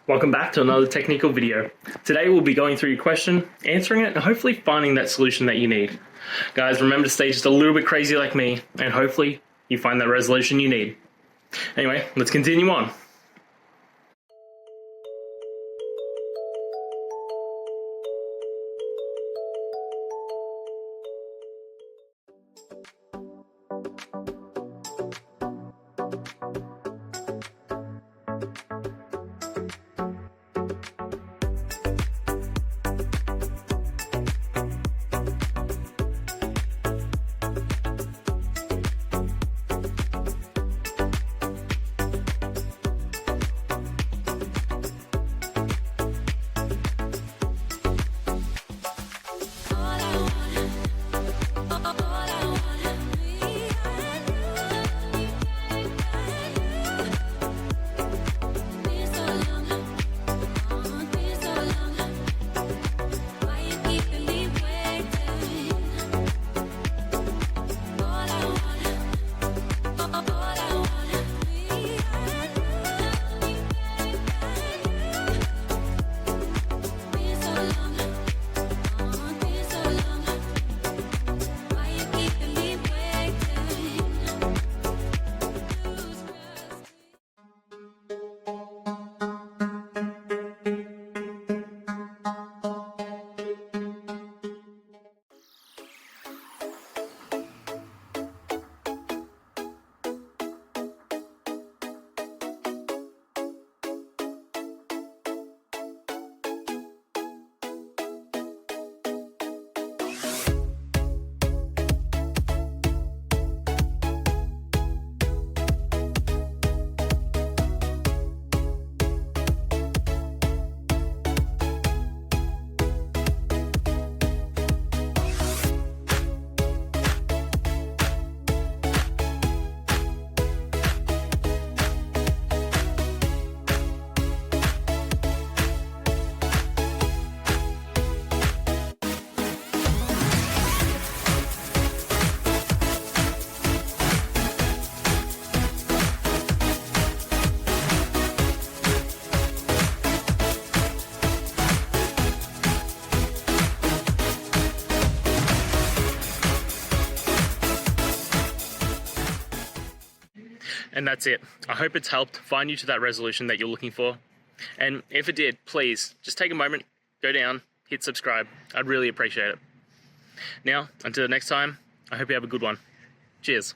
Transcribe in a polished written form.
Welcome back to another technical video. Today we'll be going through your question, answering it, and hopefully finding that solution that you need. Guys, remember to stay just a little bit crazy like me, and hopefully you find that resolution you need. Anyway, let's continue on. And that's it. I hope it's helped find you to that resolution that you're looking for. And if it did, please just take a moment, go down, hit subscribe. I'd really appreciate it. Now, until next time, I hope you have a good one. Cheers.